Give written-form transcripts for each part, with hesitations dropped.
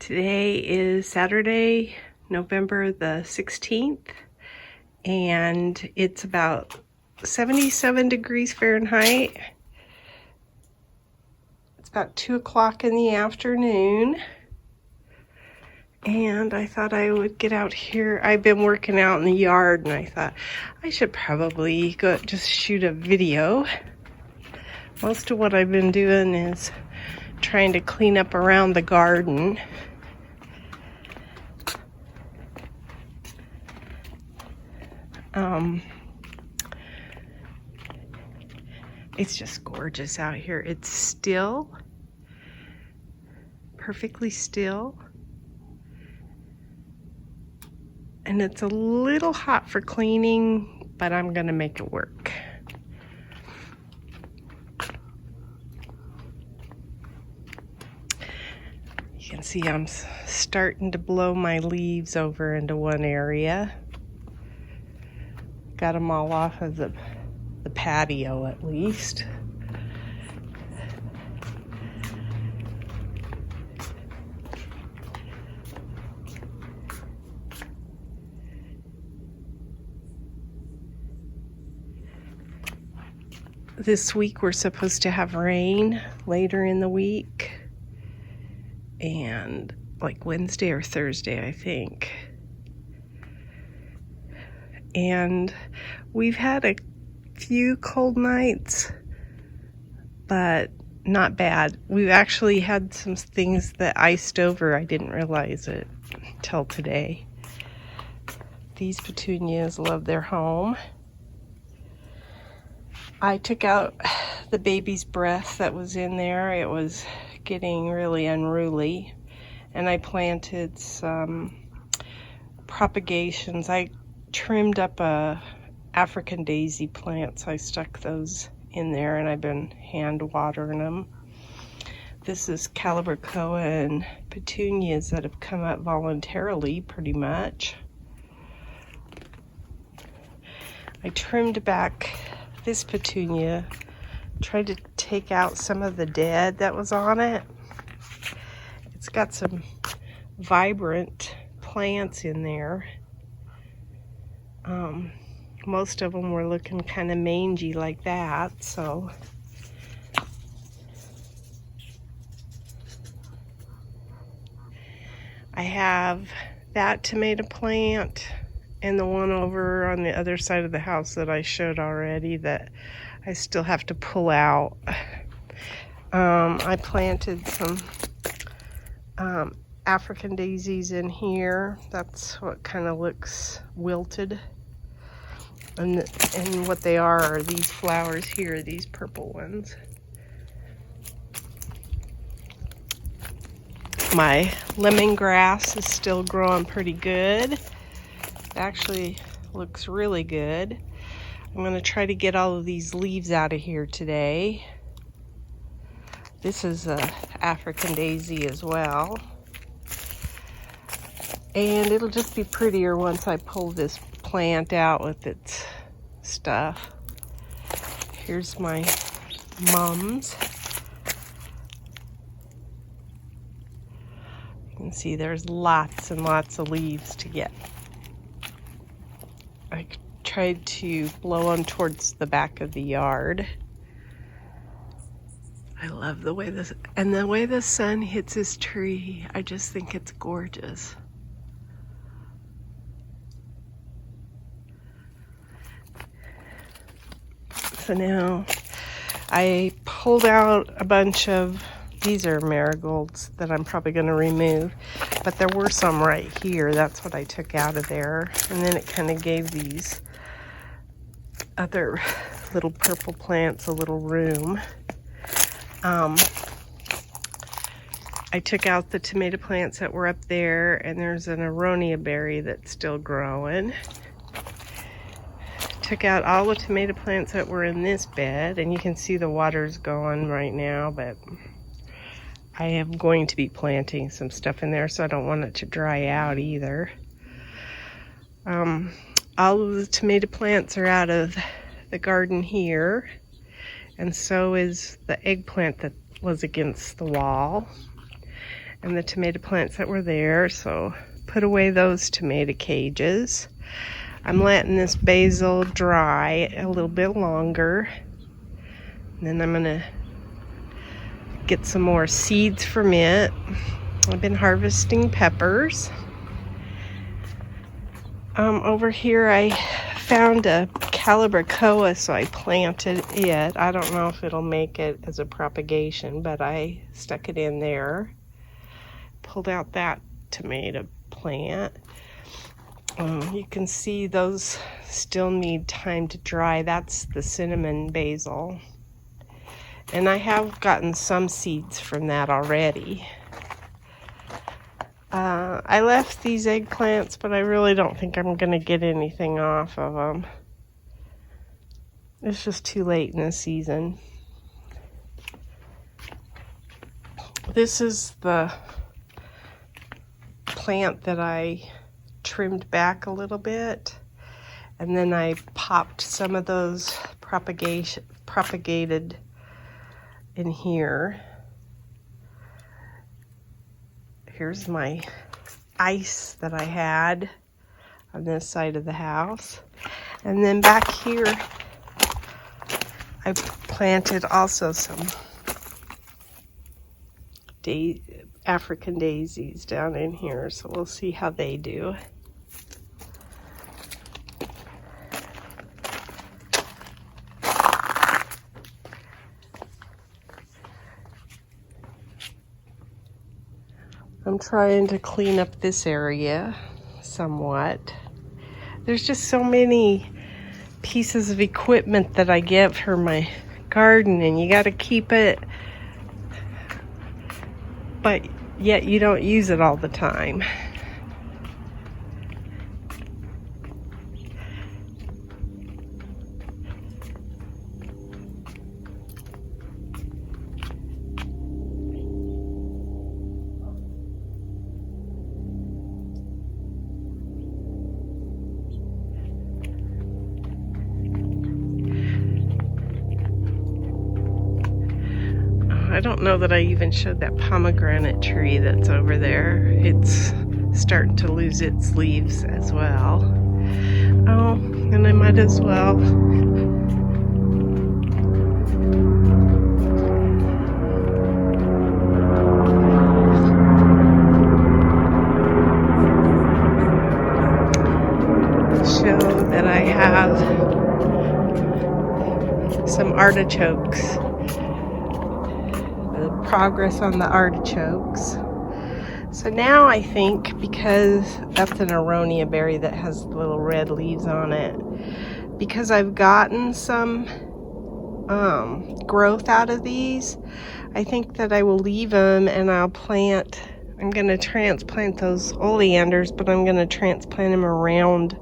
Today is Saturday, November the 16th, and it's about 77 degrees Fahrenheit. It's about 2 o'clock in the afternoon, and I thought I would get out here. I've been working out in the yard, and I thought I should probably go just shoot a video. Most of what I've been doing is trying to clean up around the garden. It's just gorgeous out here. It's still, perfectly still. And it's a little hot for cleaning, but I'm gonna make it work. You can see I'm starting to blow my leaves over into one area. Got them all off of the patio at least. This week we're supposed to have rain later in the week, and like Wednesday or Thursday, I think. And we've had a few cold nights, but not bad. We've actually had some things that iced over. I didn't realize it till today. These petunias love their home. I took out the baby's breath that was in there. It was getting really unruly, and I planted some propagations. I trimmed up African daisy plants. I stuck those in there, and I've been hand watering them. This is Calibrachoa and petunias that have come up voluntarily, pretty much. I trimmed back this petunia, tried to take out some of the dead that was on it. It's got some vibrant plants in there. Most of them were looking kind of mangy like that, so I have that tomato plant and the one over on the other side of the house that I showed already that I still have to pull out. I planted some African daisies in here. That's what kind of looks wilted. And what they are these flowers here, these purple ones. My lemongrass is still growing pretty good. It actually looks really good. I'm going to try to get all of these leaves out of here today. This is a African daisy as well. And it'll just be prettier once I pull this plant out with its stuff. Here's my mums. You can see there's lots and lots of leaves to get. I tried to blow them towards the back of the yard. I love the way the sun hits this tree. I just think it's gorgeous. So now I pulled out a bunch of, these are marigolds that I'm probably going to remove, but there were some right here. That's what I took out of there. And then it kind of gave these other little purple plants a little room. I took out the tomato plants that were up there, and there's an aronia berry that's still growing. Took out all the tomato plants that were in this bed, and you can see the water's going right now, but I am going to be planting some stuff in there, so I don't want it to dry out either. All of the tomato plants are out of the garden here, and so is the eggplant that was against the wall. and the tomato plants that were there. So put away those tomato cages. I'm letting this basil dry a little bit longer. And then I'm gonna get some more seeds from it. I've been harvesting peppers. Over here I found a calibrachoa, so I planted it. I don't know if it'll make it as a propagation, but I stuck it in there. Pulled out that tomato plant. You can see those still need time to dry. That's the cinnamon basil. And I have gotten some seeds from that already. I left these eggplants, but I really don't think I'm going to get anything off of them. It's just too late in the season. This is the plant that I trimmed back a little bit, and then I popped some of those propagated in here. Here's my ice that I had on this side of the house. And then back here, I planted also some African daisies down in here. So we'll see how they do. I'm trying to clean up this area somewhat. There's just so many pieces of equipment that I get for my garden, and you got to keep it, but yet you don't use it all the time. I don't know that I even showed that pomegranate tree that's over there. It's starting to lose its leaves as well. Oh, and I might as well show that I have some artichokes. Progress on the artichokes. So now I think, because that's an aronia berry that has little red leaves on it, because I've gotten some growth out of these, I think that I will leave them and I'm going to transplant those oleanders, but I'm going to transplant them around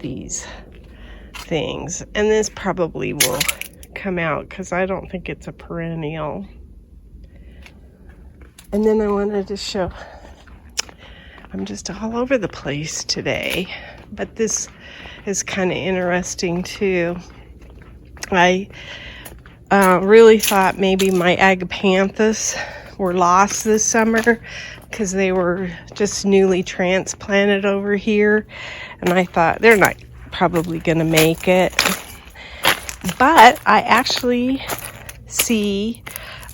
these things. And this probably will come out because I don't think it's a perennial. And then I wanted to show, I'm just all over the place today, but this is kind of interesting too. I really thought maybe my agapanthus were lost this summer because they were just newly transplanted over here, and I thought they're not probably going to make it. But I actually see,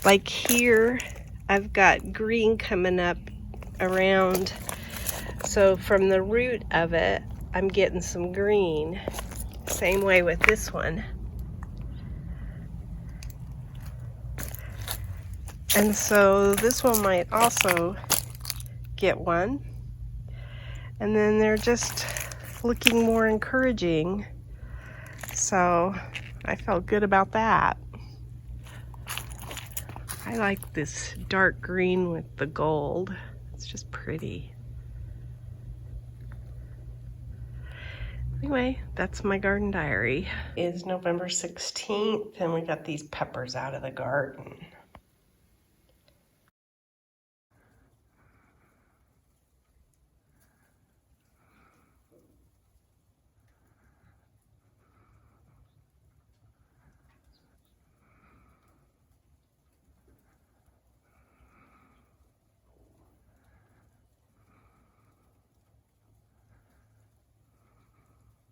like here, I've got green coming up around, so from the root of it, I'm getting some green. Same way with this one. And so this one might also get one. And then they're just looking more encouraging. So I felt good about that. I like this dark green with the gold. It's just pretty. Anyway, that's my garden diary. It's November 16th, and we got these peppers out of the garden.